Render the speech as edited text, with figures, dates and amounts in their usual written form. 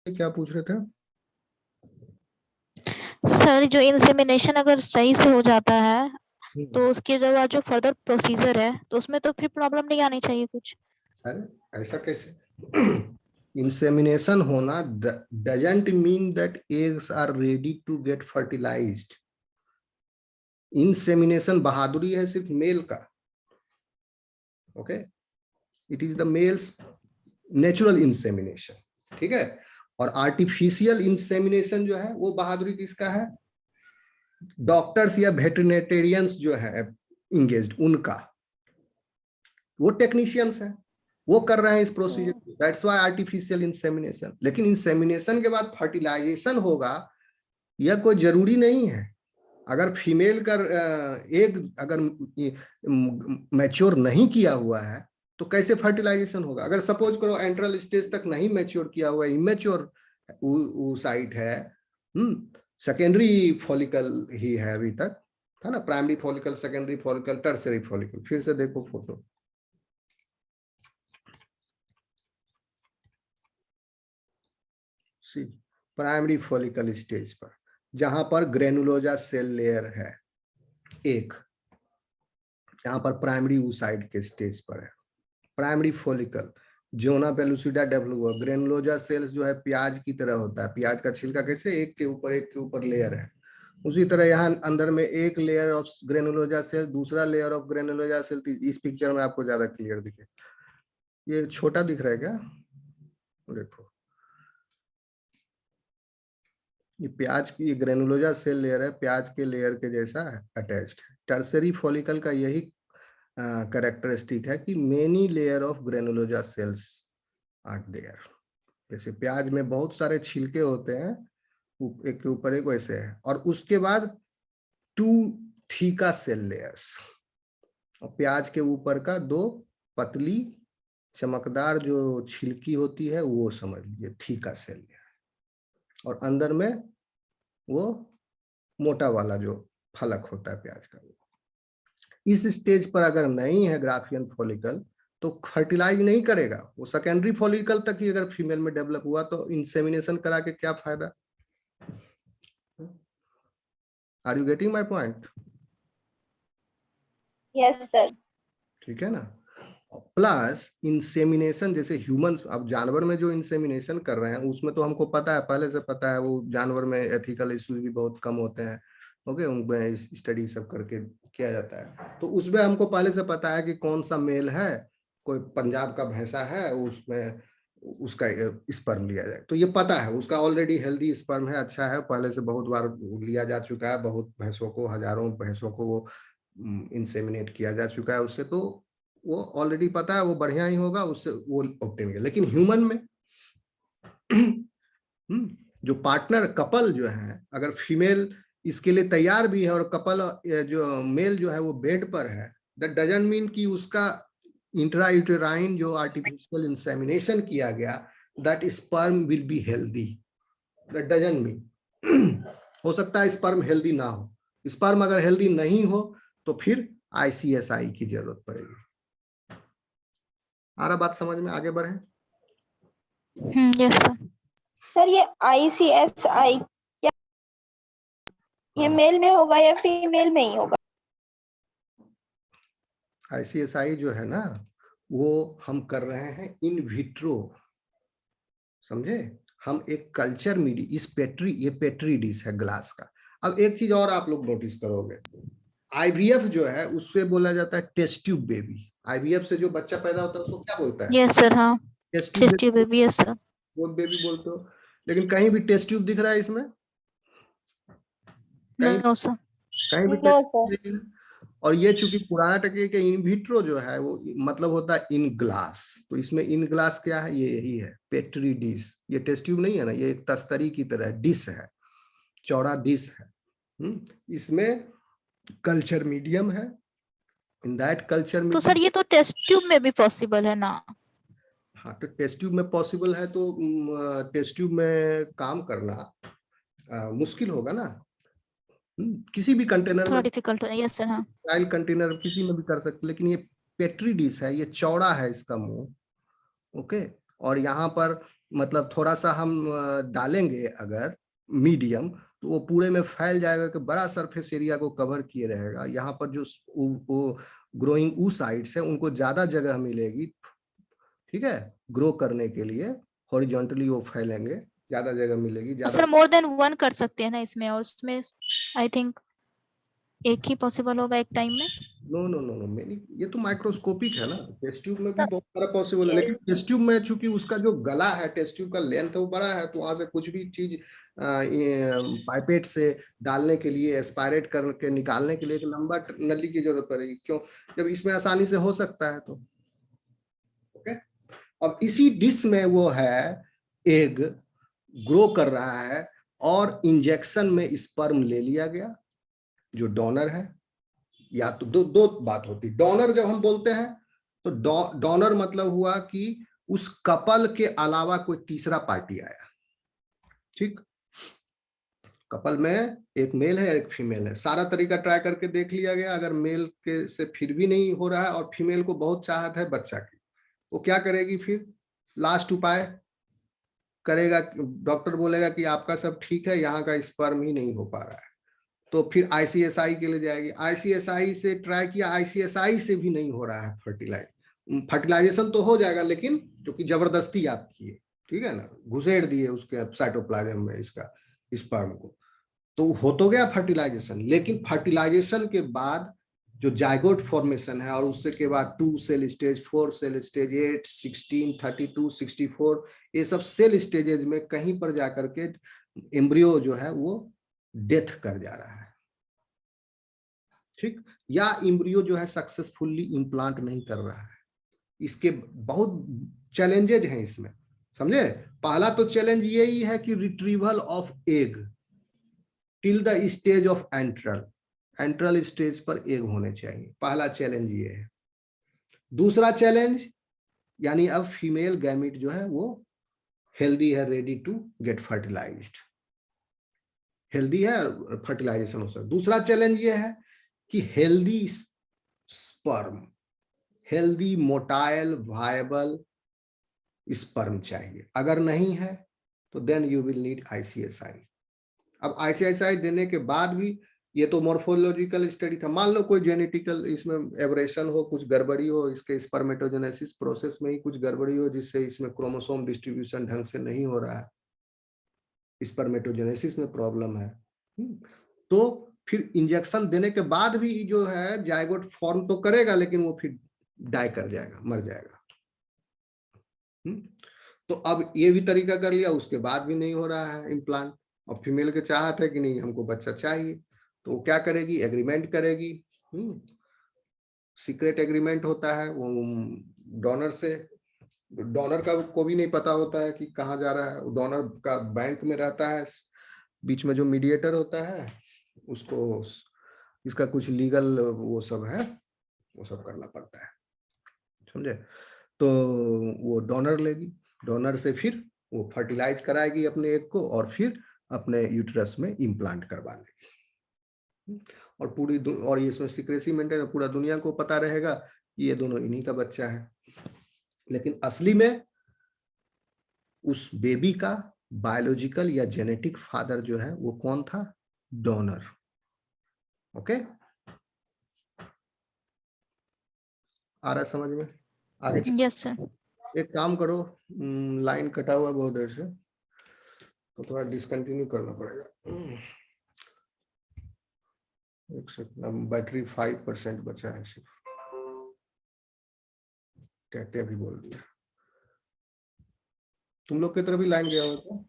क्या पूछ रहे थे? सर जो इंसेमिनेशन अगर सही से हो जाता है तो उसके जो फर्दर प्रोसीजर है तो उसमें तो फिर प्रॉब्लम नहीं आनी चाहिए कुछ। अरे ऐसा कैसे? इंसेमिनेशन होना doesn't mean that eggs are ready to get fertilised. Insemination बहादुरी है सिर्फ मेल का। Okay, it is the male's natural insemination, ठीक है। और आर्टिफिशियल इंसेमिनेशन जो है वो बहादुरी किसका है? डॉक्टर्स या वेटरिनेटेरियंस जो है इंगेज्ड, उनका, वो टेक्नीशियंस है, वो कर रहे हैं इस procedure. That's why artificial insemination. लेकिन इंसेमिनेशन के बाद फर्टिलाइजेशन होगा यह कोई जरूरी नहीं है। अगर फीमेल का एग अगर मैच्योर नहीं किया हुआ है तो कैसे फर्टिलाइजेशन होगा? अगर सपोज करो एंट्रल स्टेज तक नहीं मैच्योर किया हुआ है, इमेच्योर साइट है, सेकेंडरी फॉलिकल ही है अभी तक, है ना, primary follicle, secondary follicle, tertiary follicle. फिर से देखो फोटो, सी प्राइमरी फॉलिकल स्टेज पर जहां पर ग्रेनुलोजा सेल लेयर है एक, यहाँ पर प्राइमरी ऊसाइड के स्टेज पर है primary follicle, zona pellucida develop हुआ। ग्रेनुलोजा सेल्स जो है प्याज की तरह होता है, प्याज का छिलका कैसे एक के ऊपर लेयर है, उसी तरह यहाँ अंदर में एक लेयर ऑफ ग्रेनुलोजा सेल, दूसरा लेयर ऑफ ग्रेनुलोजा सेल। इस पिक्चर में आपको ज्यादा क्लियर दिखे, ये छोटा दिख रहा है क्या? देखो ये प्याज की ग्रेनुलोजा सेल लेयर है, प्याज के लेयर के जैसा अटैच्ड है। टर्सरी फॉलिकल का यही कैरेक्टरिस्टिक है कि many layer of granulosa cells are there. जैसे प्याज में बहुत सारे छिलके होते हैं, एक के ऊपर एक, वैसे है। और उसके बाद टू थीका सेल लेयर्स, और प्याज के ऊपर का दो पतली चमकदार जो छिलकी होती है वो समझ लीजिए थीका सेल लेयर, और अंदर में वो मोटा वाला जो फलक होता है प्याज का। इस स्टेज पर अगर नहीं है ग्राफियन फॉलिकल तो फर्टिलाइज नहीं करेगा। वो सेकेंडरी फॉलिकल तक ही अगर फीमेल में डेवलप हुआ तो इंसेमिनेशन करा के क्या फायदा? Are you getting my point? Yes sir. ठीक है ना। प्लस इंसेमिनेशन जैसे ह्यूमंस, अब जानवर में जो इंसेमिनेशन कर रहे हैं उसमें तो हमको पता है, पहले से पता है, वो जानवर में एथिकल इश्यूज भी बहुत कम होते हैं। ओके, उनमें स्टडी सब करके किया जाता है, तो उसमें हमको पहले से पता है कि कौन सा मेल है। कोई पंजाब का भैंसा है, उसमें उसका स्पर्म लिया जाए तो ये पता है, उसका ऑलरेडी हेल्दी स्पर्म है, अच्छा है, पहले से बहुत बार लिया जा चुका है, बहुत भैंसों को, हजारों भैंसों को वो इंसेमिनेट किया जा चुका है उससे, तो वो ऑलरेडी पता है वो बढ़िया ही होगा, उससे वो ऑब्टेन किया। लेकिन ह्यूमन में जो पार्टनर कपल जो है, अगर फीमेल इसके लिए तैयार भी है और कपल जो मेल जो है वो बेड पर है, दैट डजंट मीन कि उसका इंट्रायूटेराइन जो आर्टिफिशियल इंसेमिनेशन किया गया that sperm will be healthy. That doesn't mean हो सकता है स्पर्म हेल्दी ना हो। स्पर्म अगर हेल्दी नहीं हो तो फिर ICSI की जरूरत पड़ेगी। आ रहा बात समझ में? आगे बढ़े। Yes sir. सर ये ICSI क्या ये मेल में होगा या फीमेल में ही होगा? ICSI जो है ना वो हम कर रहे हैं इन विट्रो, समझे? हम एक कल्चर मीडिया, ये पेट्री डिश है ग्लास का। अब एक चीज और आप लोग नोटिस करोगे, IVF जो है उससे बोला जाता है टेस्ट ट्यूब बेबी। IVF से जो बच्चा पैदा होता है उसको क्या बोलता है? Yes sir. हाँ, test test tube baby. Yes sir. वो बेबी बोलते हो। लेकिन कहीं भी टेस्ट ट्यूब दिख रहा है इसमें? कहीं नो सर। कहीं भी नो टेस्ट सर। ट्यूब नहीं है। और ये चूंकि पुराना टेक्निक है, इन विट्रो जो है वो मतलब होता है इन ग्लास, तो इसमें इन ग्लास क्या है? ये यही है, पेट्री डिश। ये टेस्ट ट्यूब नहीं है ना, ये एक तस्तरी की तरह डिश है, चौड़ा डिश है। इसमें कल्चर मीडियम है, इन दैट कल्चर तो मीडियम। सर ये तो टेस्ट ट्यूब में भी पॉसिबल है ना? हाँ, तो टेस्ट ट्यूब में पॉसिबल है तो टेस्ट ट्यूब में काम करना मुश्किल होगा ना। किसी भी कंटेनर थोड़ा में, डिफिकल्ट है। Yes sir. हाँ। स्टाइल कंटेनर किसी में भी कर सकते, लेकिन ये पेट्री डिश है, ये चौड़ा है इसका मुंह। ओके, और यहाँ पर मतलब थोड़ा सा हम डालेंगे अगर मीडियम, तो वो पूरे में फैल जाएगा कि बड़ा सरफेस एरिया को कवर किए रहेगा। यहाँ पर जो वो ग्रोइंग साइड्स है उनको ज्यादा जगह मिलेगी, ठीक है, ग्रो करने के लिए। हॉरिजॉन्टली वो फैलेंगे, ज्यादा जगह मिलेगी, ज्यादा। सर मोर देन वन कर सकते हैं ना इसमें, और उसमें आई थिंक एक ही पॉसिबल होगा एक टाइम में। नो नो नो नो, मेरी ये तो माइक्रोस्कोपिक है ना। टेस्ट ट्यूब में भी बहुत सारा पॉसिबल है, लेकिन टेस्ट ट्यूब में चूंकि उसका जो गला है, टेस्ट ट्यूब का लेंथ है वो बड़ा है, तो वहां से कुछ भी चीज पाइपेट से डालने के लिए, एस्पायरेट करके निकालने के लिए एक लंबा नली की जरूरत पड़ेगी। क्यों? जब इसमें आसानी से हो सकता है तो। ओके, अब इसी डिश में वो है एग ग्रो कर रहा है, और इंजेक्शन में स्पर्म ले लिया गया जो डोनर है। या तो दो बात होती। डोनर जब हम बोलते हैं तो डोनर मतलब हुआ कि उस कपल के अलावा कोई तीसरा पार्टी आया, ठीक। कपल में एक मेल है एक फीमेल है, सारा तरीका ट्राई करके देख लिया गया। अगर मेल के से फिर भी नहीं हो रहा है और फीमेल को बहुत चाहत है बच्चा की, वो क्या करेगी? फिर लास्ट उपाय करेगा, डॉक्टर बोलेगा कि आपका सब ठीक है, यहाँ का स्पर्म ही नहीं हो पा रहा है, तो फिर आईसीएसआई के लिए जाएगी। आईसीएसआई से ट्राई किया, आईसीएसआई से भी नहीं हो रहा है फर्टिलाइजेशन तो हो जाएगा, लेकिन क्योंकि जबरदस्ती आप किए, ठीक है ना, घुसेड़ दिए उसके साइटोप्लाज्म में इसका स्पर्म को, तो हो तो गया फर्टिलाइजेशन। लेकिन फर्टिलाइजेशन के बाद जो जाइगोट फॉर्मेशन है, और उससे के बाद 2 सेल स्टेज, 4 सेल स्टेज, 8, 16, 32, 64, ये सब सेल स्टेजेज में कहीं पर जाकर के एम्ब्रियो जो है वो डेथ कर जा रहा है, ठीक। या एम्ब्रियो जो है सक्सेसफुली इम्प्लांट नहीं कर रहा है। इसके बहुत चैलेंजेज हैं इसमें, समझे। पहला तो चैलेंज यही है कि retrieval of egg till the stage of enteral stage पर एग होने चाहिए, पहला चैलेंज ये है। दूसरा चैलेंज, यानी अब फीमेल गैमिट जो है वो हेल्दी है, ready to get fertilized, healthy है, फर्टिलाइजेशन हो सकता है। दूसरा चैलेंज ये है कि healthy sperm, healthy motile viable sperm चाहिए। अगर नहीं है तो then you will need ICSI. अब आईसीएसआई देने के बाद भी, ये तो मॉर्फोलॉजिकल स्टडी था, मान लो कोई जेनेटिकल इसमें एबरेशन हो, कुछ गड़बड़ी हो, इसके स्पर्मेटोजेनेसिस प्रोसेस में ही कुछ गड़बड़ी हो, जिससे इसमें क्रोमोसोम डिस्ट्रीब्यूशन ढंग से नहीं हो रहा है, स्पर्मेटोजेनेसिस में प्रॉब्लम है, तो फिर इंजेक्शन देने के बाद भी जो है जाइगोट फॉर्म तो करेगा, लेकिन वो फिर डाई कर जाएगा, मर जाएगा। तो अब ये भी तरीका कर लिया, उसके बाद भी नहीं हो रहा है इम्प्लांट, और फीमेल के चाहत है कि नहीं हमको बच्चा चाहिए, तो वो क्या करेगी? एग्रीमेंट करेगी। सीक्रेट एग्रीमेंट होता है वो डोनर से। डोनर का को भी नहीं पता होता है कि कहाँ जा रहा है, डोनर का बैंक में रहता है, बीच में जो मीडिएटर होता है उसको, इसका कुछ लीगल वो सब है, वो सब करना पड़ता है, समझे। तो वो डोनर लेगी, डोनर से फिर वो फर्टिलाइज कराएगी अपने एग को, और फिर अपने यूट्रस में इम्प्लांट करवा लेगी। और पूरी और इसमें सीक्रेसी मेंटेन, पूरा दुनिया को पता रहेगा कि ये दोनों इन्हीं का बच्चा है। लेकिन असली में उस बेबी का बायोलॉजिकल या जेनेटिक फादर जो है वो कौन था? डोनर। ओके, आ रहा समझ में? आगे यस सर। एक काम करो, लाइन कटा हुआ बहुत देर से, तो थोड़ा डिसकंटिन्यू करना पड़ेगा। एक सेकंड, बैटरी 5% बचा है सिर्फ, क्या भी बोल दिया। तुम लोग की तरफ भी लाइन गया हुआ था?